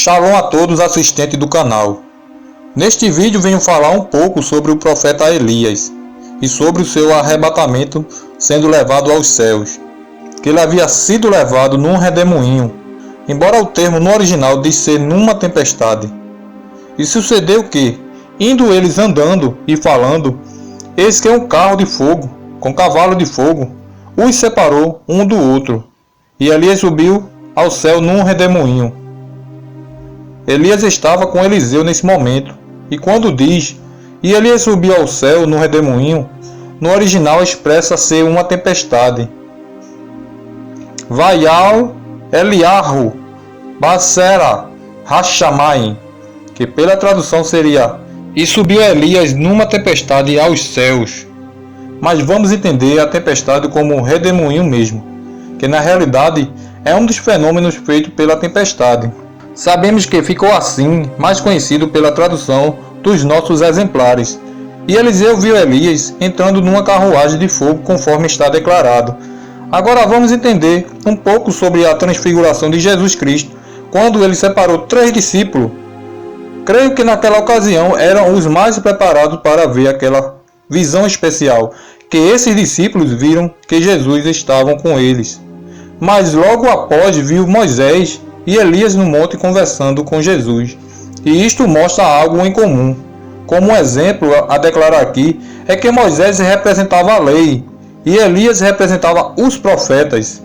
Shalom a todos assistentes do canal. Neste vídeo venho falar um pouco sobre o profeta Elias e sobre o seu arrebatamento sendo levado aos céus, que ele havia sido levado num redemoinho, embora o termo no original diz ser numa tempestade. E sucedeu que, indo eles andando e falando, eis que um carro de fogo, com cavalo de fogo, os separou um do outro, e Elias subiu ao céu num redemoinho. Elias estava com Eliseu nesse momento, e quando diz, e Elias subiu ao céu no redemoinho, no original expressa ser uma tempestade. Vaial Eliarro Basera Hashamayim, que pela tradução seria, e subiu Elias numa tempestade aos céus. Mas vamos entender a tempestade como um redemoinho mesmo, que na realidade é um dos fenômenos feitos pela tempestade. Sabemos que ficou assim, mais conhecido pela tradução dos nossos exemplares. E Eliseu viu Elias entrando numa carruagem de fogo, conforme está declarado. Agora vamos entender um pouco sobre a transfiguração de Jesus Cristo, quando ele separou 3 discípulos. Creio que naquela ocasião eram os mais preparados para ver aquela visão especial, que esses discípulos viram que Jesus estava com eles. Mas logo após viu Moisés e Elias no monte conversando com Jesus. E isto mostra algo em comum. Como um exemplo a declarar aqui é que Moisés representava a lei e Elias representava os profetas.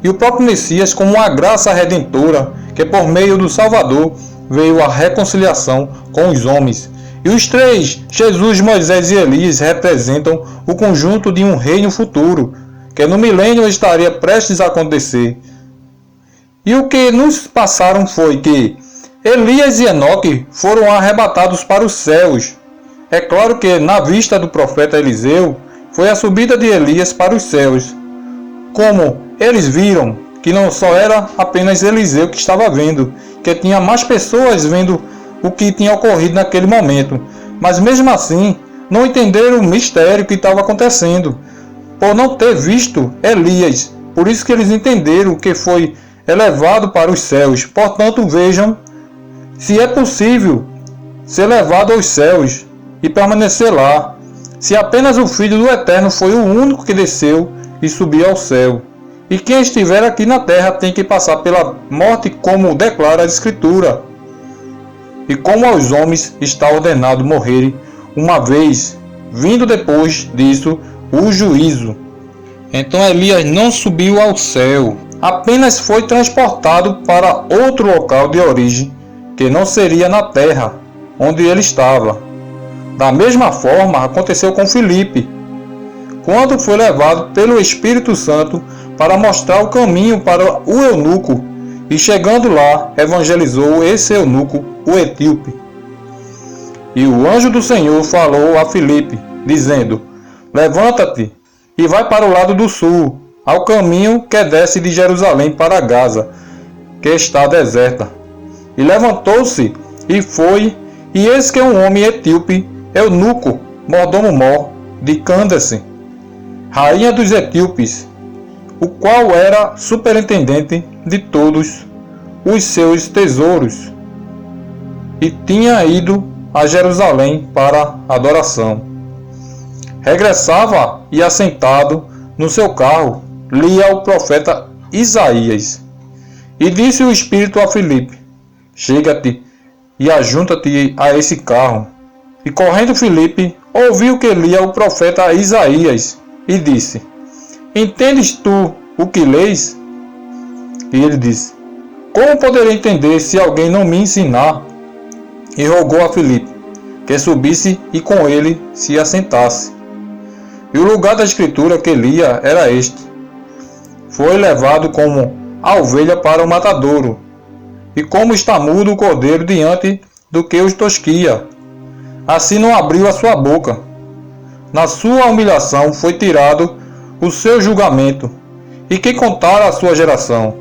E o próprio Messias como uma graça redentora que por meio do Salvador veio a reconciliação com os homens. E os 3, Jesus, Moisés e Elias, representam o conjunto de um reino futuro, que no milênio estaria prestes a acontecer. E o que nos passaram foi que Elias e Enoque foram arrebatados para os céus. É claro que na vista do profeta Eliseu foi a subida de Elias para os céus. Como eles viram que não só era apenas Eliseu que estava vendo, que tinha mais pessoas vendo o que tinha ocorrido naquele momento. Mas mesmo assim não entenderam o mistério que estava acontecendo, por não ter visto Elias. Por isso que eles entenderam que foi elevado para os céus. Portanto, vejam se é possível ser levado aos céus e permanecer lá, se apenas o Filho do Eterno foi o único que desceu e subiu ao céu. E quem estiver aqui na terra tem que passar pela morte, como declara a Escritura. E como aos homens está ordenado morrerem uma vez, vindo depois disso o juízo. Então Elias não subiu ao céu, apenas foi transportado para outro local de origem, que não seria na terra, onde ele estava. Da mesma forma aconteceu com Filipe, quando foi levado pelo Espírito Santo para mostrar o caminho para o eunuco, e chegando lá, evangelizou esse eunuco, o etíope. E o anjo do Senhor falou a Filipe, dizendo, levanta-te e vai para o lado do sul, ao caminho que desce de Jerusalém para Gaza, que está deserta. E levantou-se e foi, e eis que um homem etíope, eunuco, mordomo-mor, de Cândace, rainha dos etíopes, o qual era superintendente de todos os seus tesouros, e tinha ido a Jerusalém para adoração. Regressava e assentado no seu carro, lia o profeta Isaías. E disse o Espírito a Filipe, chega-te e ajunta-te a esse carro. E correndo Filipe, ouviu que lia o profeta Isaías, e disse, entendes tu o que lês? E ele disse, como poderei entender se alguém não me ensinar? E rogou a Filipe, que subisse e com ele se assentasse. E o lugar da escritura que lia era este. Foi levado como a ovelha para o matadouro, e como está mudo o cordeiro diante do que os tosquia, assim não abriu a sua boca. Na sua humilhação foi tirado o seu julgamento, e que contara a sua geração,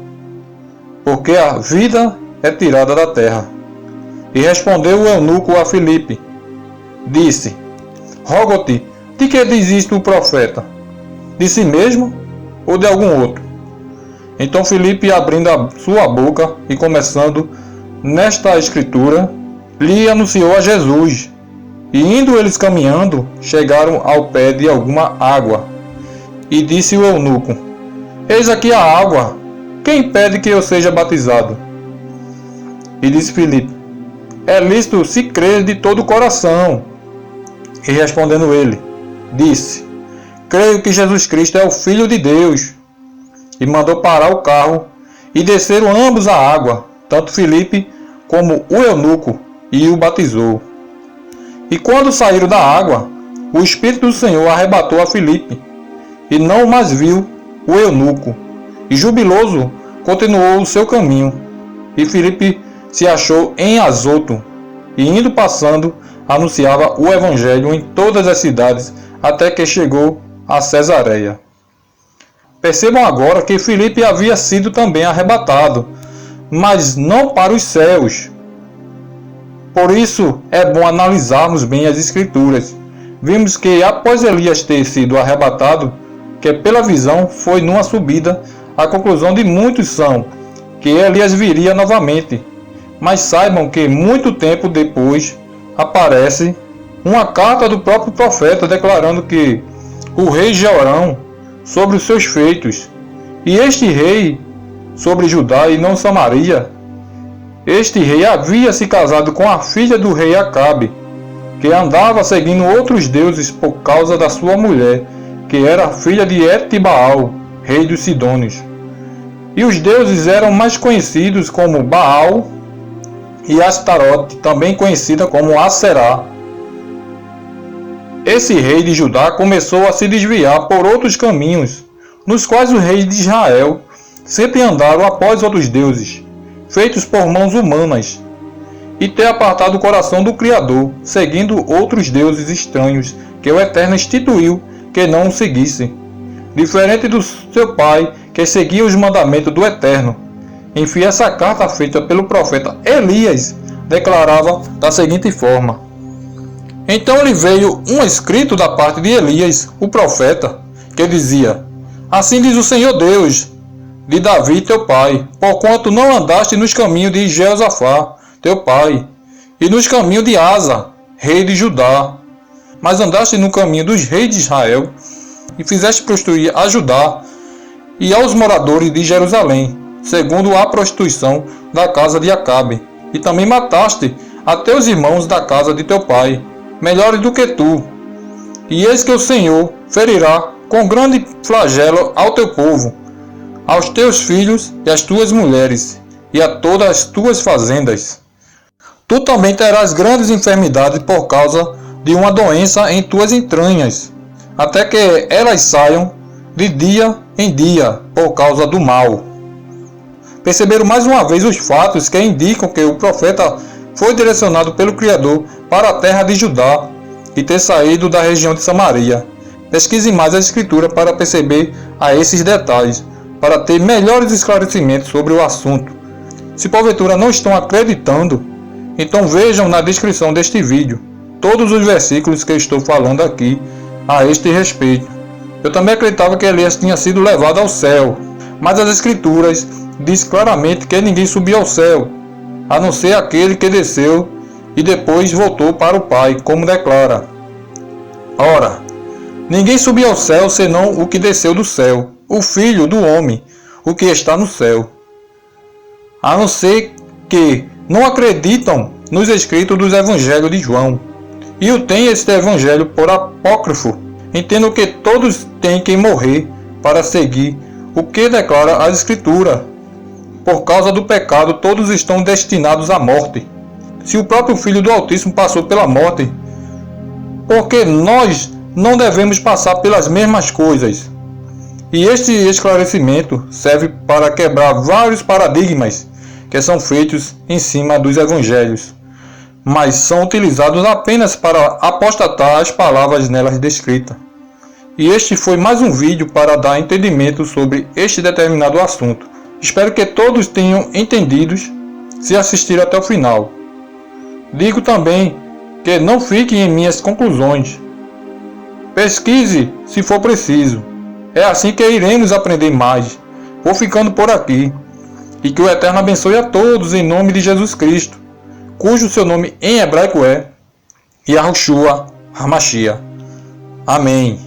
porque a vida é tirada da terra. E respondeu o eunuco a Filipe, disse, rogo-te, de que diz isto o profeta? De si mesmo ou de algum outro? Então Filipe, abrindo a sua boca e começando nesta escritura, lhe anunciou a Jesus. E indo eles caminhando, chegaram ao pé de alguma água. E disse o eunuco: Eis aqui a água, quem pede que eu seja batizado? E disse Filipe: É lícito se crer de todo o coração. E respondendo ele, disse: Creio que Jesus Cristo é o Filho de Deus. E mandou parar o carro, e desceram ambos a água, tanto Filipe como o eunuco, e o batizou. E quando saíram da água, o Espírito do Senhor arrebatou a Filipe, e não mais viu o eunuco, e jubiloso continuou o seu caminho. E Filipe se achou em Azoto, e indo passando, anunciava o Evangelho em todas as cidades, até que chegou a Cesareia. Percebam agora que Filipe havia sido também arrebatado, mas não para os céus. Por isso é bom analisarmos bem as Escrituras. Vimos que após Elias ter sido arrebatado, que pela visão foi numa subida, a conclusão de muitos são que Elias viria novamente. Mas saibam que muito tempo depois aparece uma carta do próprio profeta declarando que o rei Jeorão sobre os seus feitos, e este rei sobre Judá e não Samaria. Este rei havia se casado com a filha do rei Acabe, que andava seguindo outros deuses por causa da sua mulher, que era filha de Etibaal, rei dos Sidônios. E os deuses eram mais conhecidos como Baal e Astarote, também conhecida como Aserá. Esse rei de Judá começou a se desviar por outros caminhos, nos quais os reis de Israel sempre andaram após outros deuses, feitos por mãos humanas, e ter apartado o coração do Criador, seguindo outros deuses estranhos que o Eterno instituiu que não o seguissem, diferente do seu pai, que seguia os mandamentos do Eterno. Enfim, essa carta feita pelo profeta Elias declarava da seguinte forma: Então lhe veio um escrito da parte de Elias, o profeta, que dizia: Assim diz o Senhor Deus de Davi teu pai, porquanto não andaste nos caminhos de Jeosafá teu pai, e nos caminhos de Asa, rei de Judá, mas andaste no caminho dos reis de Israel, e fizeste prostituir a Judá e aos moradores de Jerusalém, segundo a prostituição da casa de Acabe, e também mataste a teus irmãos da casa de teu pai, melhores do que tu. E eis que o Senhor ferirá com grande flagelo ao teu povo, aos teus filhos e às tuas mulheres, e a todas as tuas fazendas. Tu também terás grandes enfermidades por causa de uma doença em tuas entranhas, até que elas saiam de dia em dia por causa do mal. Perceberam mais uma vez os fatos que indicam que o profeta foi direcionado pelo Criador para a terra de Judá e ter saído da região de Samaria. Pesquise mais a Escritura para perceber a esses detalhes, para ter melhores esclarecimentos sobre o assunto. Se porventura não estão acreditando, então vejam na descrição deste vídeo todos os versículos que estou falando aqui a este respeito. Eu também acreditava que Elias tinha sido levado ao céu, mas as Escrituras diz claramente que ninguém subiu ao céu, a não ser aquele que desceu e depois voltou para o Pai, como declara: Ora, ninguém subiu ao céu senão o que desceu do céu, o Filho do Homem, o que está no céu. A não ser que não acreditam nos escritos dos Evangelhos de João, e o tem este Evangelho por apócrifo. Entendo que todos têm que morrer para seguir o que declara a Escritura. Por causa do pecado, todos estão destinados à morte. Se o próprio Filho do Altíssimo passou pela morte, por que nós não devemos passar pelas mesmas coisas? E este esclarecimento serve para quebrar vários paradigmas que são feitos em cima dos evangelhos, mas são utilizados apenas para apostatar as palavras nelas descritas. E este foi mais um vídeo para dar entendimento sobre este determinado assunto. Espero que todos tenham entendido se assistiram até o final. Digo também que não fiquem em minhas conclusões. Pesquise se for preciso. É assim que iremos aprender mais. Vou ficando por aqui. E que o Eterno abençoe a todos em nome de Jesus Cristo, cujo seu nome em hebraico é Yahushua HaMashiach. Amém.